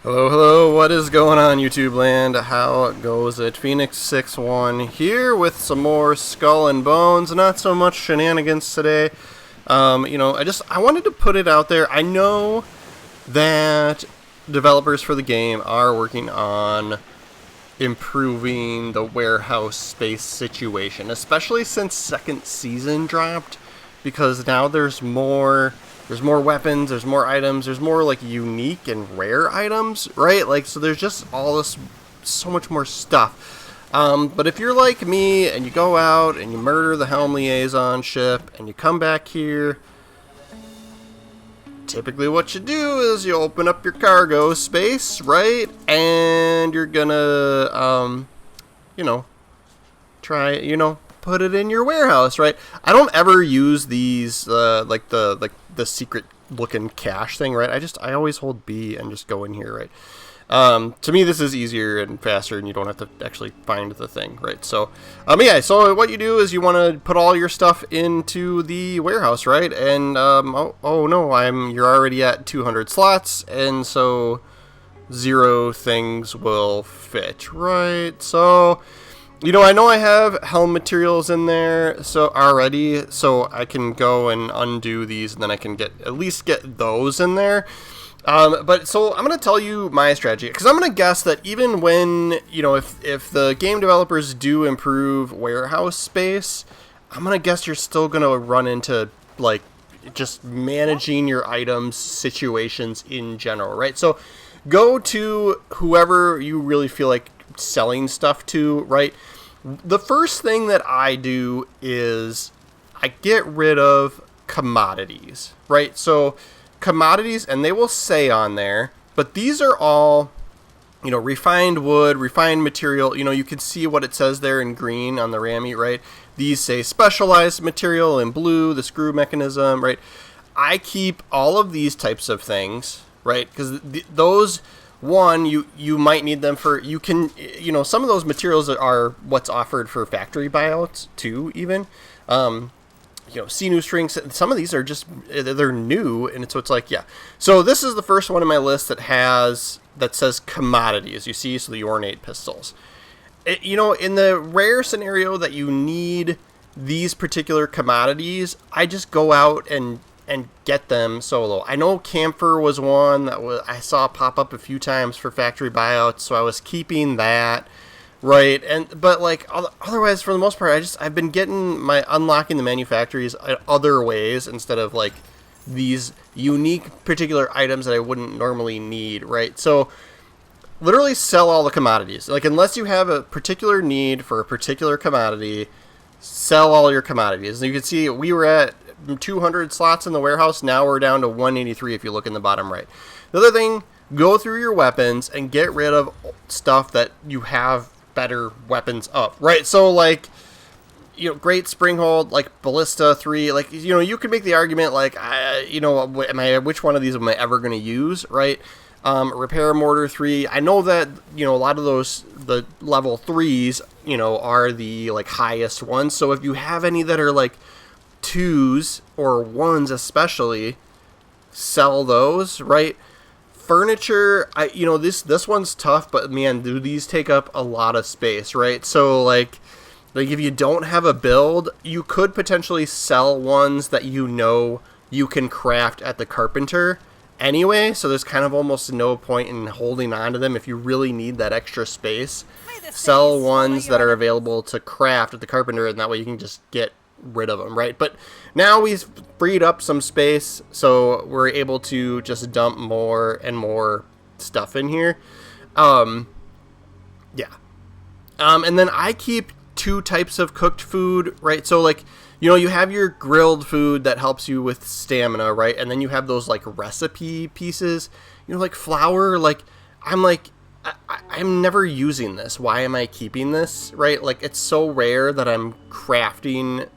Hello, hello, what is going on YouTube land? How goes it? Phoenix61 here with some more Skull and Bones, not so much shenanigans today. I wanted to put it out there. I know that developers for the game are working on improving the warehouse space situation, especially since second season dropped, because now there's more weapons, there's more items, there's more like unique and rare items, right? Like, so there's just all this, so much more stuff. But if you're like me and you go out and you murder the Helm Liaison ship and you come back here, typically what you do is you open up your cargo space, right? And you're gonna, put it in your warehouse, right? I don't ever use these, like the secret looking cache thing, right? I always hold B and just go in here, right? To me, this is easier and faster, and you don't have to actually find the thing, right? So, so what you do is you want to put all your stuff into the warehouse, right? And, you're already at 200 slots, and so 0 things will fit, right? So, I know I have helm materials in there so I can go and undo these, and then I can at least get those in there. But so I'm going to tell you my strategy, because I'm going to guess that even when, if the game developers do improve warehouse space, I'm going to guess you're still going to run into, like, just managing your items situations in general, right? So go to whoever you really feel like selling stuff to, right? The first thing that I do is I get rid of commodities, right? So commodities, and they will say on there, but these are all, refined wood, refined material. You can see what it says there in green on the Rammy, right? These say specialized material in blue, the screw mechanism, right? I keep all of these types of things, right? Because those, one, you might need them for, some of those materials are what's offered for factory buyouts too, even. Sinew strings, some of these are just, they're new, and so it's like, yeah. So this is the first one on my list that says commodities, you see, so the ornate pistols. In the rare scenario that you need these particular commodities, I just go out and get them solo. I know camphor was one that I saw pop up a few times for factory buyouts, so I was keeping that. Right, but like otherwise, for the most part, I've been unlocking the manufactories other ways instead of like these unique particular items that I wouldn't normally need, right? So literally sell all the commodities. Like, unless you have a particular need for a particular commodity, sell all your commodities. And you can see we were at 200 slots in the warehouse. Now we're down to 183 if you look in the bottom right. The other thing, go through your weapons and get rid of stuff that you have better weapons up, right? So like, great springhold, like ballista 3, like, you can make the argument like, which one of these am I ever going to use, right? Repair mortar 3, I know that, a lot of those, the level 3s, are the like highest ones. So if you have any that are like 2s or 1s especially, sell those, right? Furniture, this one's tough, but man, do these take up a lot of space, right? So like if you don't have a build, you could potentially sell ones that you can craft at the carpenter anyway, so there's kind of almost no point in holding on to them if you really need that extra space. Sell ones that are available to craft at the carpenter, and that way you can just get rid of them, right? But now we've freed up some space, so we're able to just dump more and more stuff in here. And then I keep 2 types of cooked food, right? So like, you have your grilled food that helps you with stamina, right? And then you have those like recipe pieces, like flour. Like, I'm never using this. Why am I keeping this, right? Like, it's so rare that I'm crafting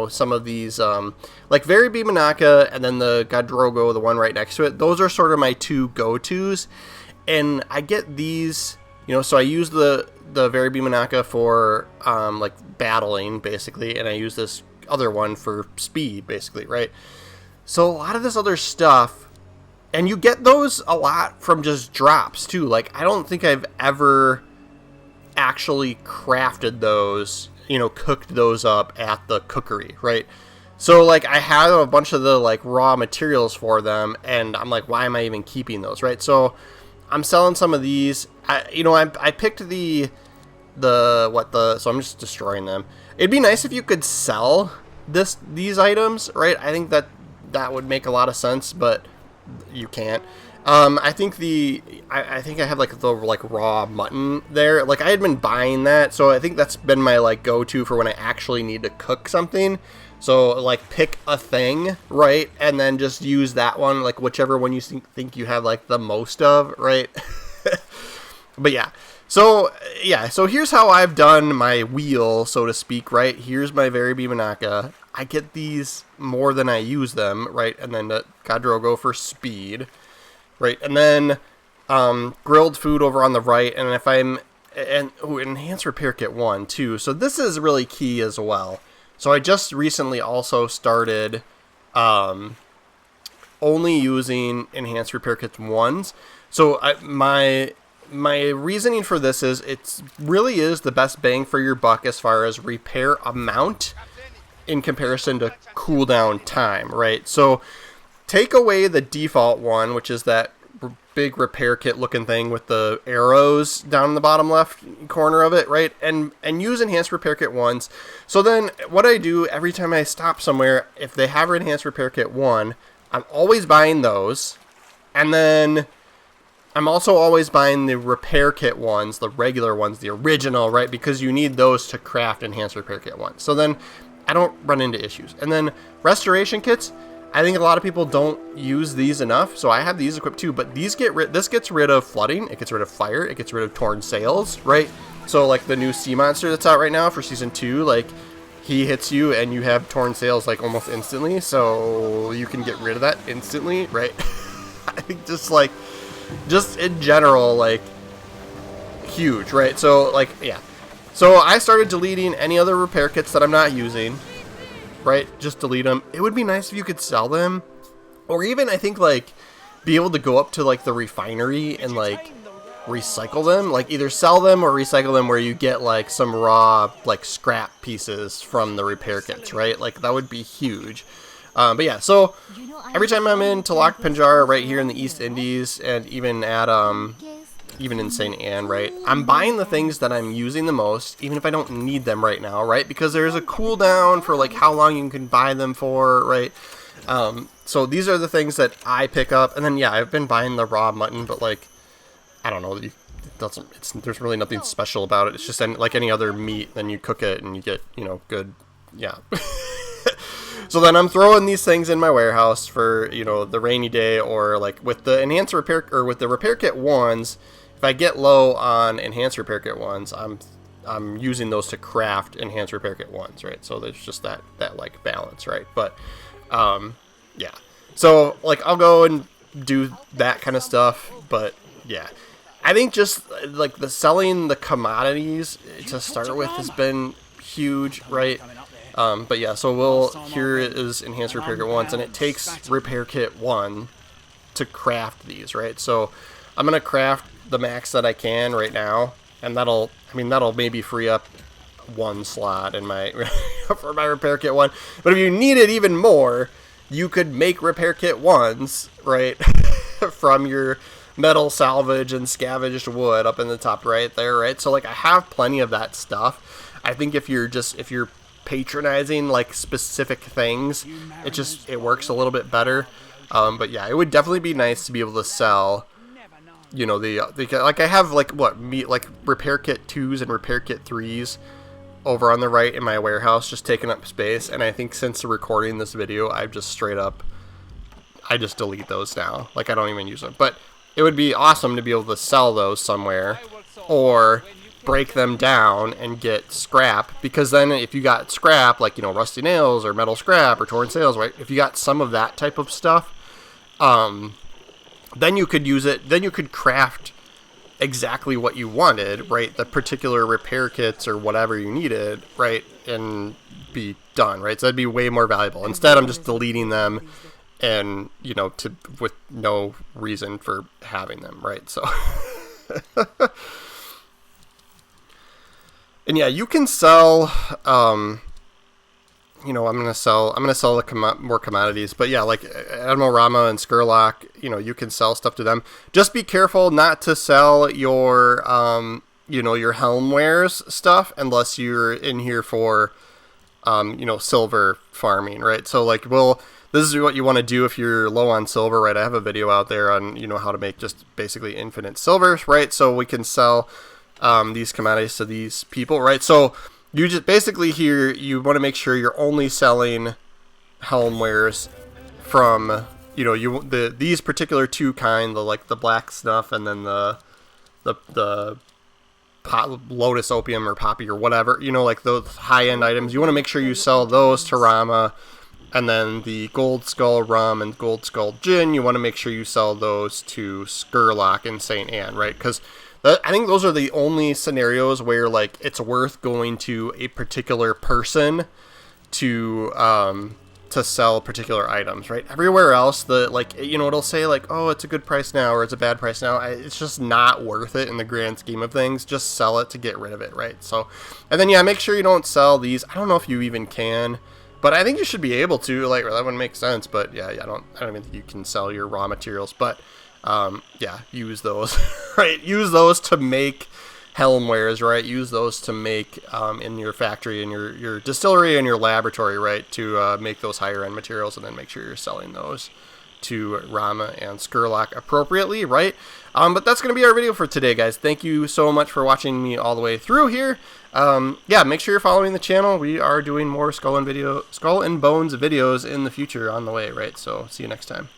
some of these, like Very B Manaka and then the Godrogo, the one right next to it. Those are sort of my 2 go-tos. And I get these, so I use the Very B Manaka for, like, battling, basically. And I use this other one for speed, basically, right? So a lot of this other stuff And you get those a lot from just drops too. Like, I don't think I've ever actually crafted those, you know, cooked those up at the cookery, right? So, like, I have a bunch of the, like, raw materials for them, and I'm like, why am I even keeping those, right? So, I'm selling some of these. I picked so I'm just destroying them. It'd be nice if you could sell these items, right? I think that would make a lot of sense, but you can't. I think I think I have like the raw mutton there. Like, I had been buying that, so I think that's been my like go-to for when I actually need to cook something. So, like, pick a thing, right, and then just use that one, like whichever one you think you have like the most of, right? But yeah. So here's how I've done my wheel, so to speak, right? Here's my Varibi Manaka. I get these more than I use them, right? And then the Kadrogo for speed, right? And then grilled food over on the right. And if I'm... Enhanced Repair Kit 1, too. So this is really key as well. So I just recently also started only using Enhanced Repair Kit 1s. So my reasoning for this is it really is the best bang for your buck as far as repair amount in comparison to cooldown time, right? So take away the default one, which is that big repair kit looking thing with the arrows down in the bottom left corner of it, right? And use Enhanced Repair Kit 1s. So then what I do every time I stop somewhere, if they have Enhanced Repair Kit 1, I'm always buying those. And then I'm also always buying the Repair Kit ones, the regular ones, the original, right? Because you need those to craft Enhanced Repair Kit 1. So then I don't run into issues. And then Restoration Kits, I think a lot of people don't use these enough. So I have these equipped too, but this gets rid of flooding, it gets rid of fire, it gets rid of torn sails, right? So like the new sea monster that's out right now for season 2, like he hits you and you have torn sails like almost instantly. So you can get rid of that instantly, right? I think just in general, like, huge, right? So, like, yeah. So I started deleting any other repair kits that I'm not using, right? Just delete them. It would be nice if you could sell them, or even, I think, like, be able to go up to, like, the refinery and, like, recycle them. Like, either sell them or recycle them where you get, like, some raw, like, scrap pieces from the repair kits, right? Like, that would be huge. But yeah, so every time I'm in Talak Penjar right here in the East Indies, and even at even in St. Anne, right, I'm buying the things that I'm using the most, even if I don't need them right now, right? Because there's a cooldown for like how long you can buy them for, right? So these are the things that I pick up, and then yeah, I've been buying the raw mutton, but like, I don't know, there's really nothing special about it. It's just like any other meat. Then you cook it and you get, you know, good, yeah. So then I'm throwing these things in my warehouse for, you know, the rainy day, or like with the Enhanced Repair, or with the Repair Kit 1s, if I get low on Enhanced Repair Kit 1s, I'm using those to craft Enhanced Repair Kit 1s, right? So there's just that like balance, right? But yeah. So like I'll go and do that kind of stuff, but yeah. I think just like the selling the commodities to start with has been huge, right? But yeah, so here is Enhanced Repair Kit 1s, and it takes Repair Kit 1 to craft these, right? So I'm going to craft the max that I can right now, and that'll maybe free up one slot in my for my Repair Kit 1. But if you needed even more, you could make Repair Kit 1s, right, from your metal salvage and scavenged wood up in the top right there, right? So like I have plenty of that stuff. I think if you're patronizing like specific things, it works a little bit better. But yeah, it would definitely be nice to be able to sell, you know, the like I have like Repair Kit 2s and Repair Kit 3s over on the right in my warehouse, just taking up space. And I think since recording this video, I just delete those now. Like I don't even use them. But it would be awesome to be able to sell those somewhere, or break them down and get scrap, because then if you got scrap, like, you know, rusty nails or metal scrap or torn sails, right, if you got some of that type of stuff, then you could use it, then you could craft exactly what you wanted, right, the particular repair kits or whatever you needed, right, and be done, right? So that'd be way more valuable. Instead, I'm just deleting them and with no reason for having them, right? So and yeah, you can sell I'm gonna sell the more commodities, but yeah, like Admiral Rama and Skurlock, you can sell stuff to them. Just be careful not to sell your your helm wares stuff unless you're in here for silver farming, right? So like, this is what you want to do if you're low on silver, right? I have a video out there on how to make just basically infinite silvers, right? So we can sell these commodities to these people, right? So you just basically here, you want to make sure you're only selling helm wares from these particular two kind, the black snuff and then the lotus opium or poppy or whatever, like those high end items. You want to make sure you sell those to Rama, and then the gold skull rum and gold skull gin, you want to make sure you sell those to Skurlock and Saint Anne, right? Because I think those are the only scenarios where like it's worth going to a particular person to sell particular items, right? Everywhere else, it'll say like, oh, it's a good price now or it's a bad price now. It's just not worth it in the grand scheme of things. Just sell it to get rid of it, right? So, and then yeah, make sure you don't sell these. I don't know if you even can, but I think you should be able to. Like, that wouldn't make sense. But yeah, I don't even think you can sell your raw materials, but. Yeah, use those, right? Use those to make helm wares, right? Use those to make in your factory, in your distillery, and your laboratory, right? To make those higher end materials, and then make sure you're selling those to Rama and Skurlock appropriately, right? But that's going to be our video for today, guys. Thank you so much for watching me all the way through here. Yeah, make sure you're following the channel. We are doing more Skull and Bones videos in the future on the way, right? So see you next time.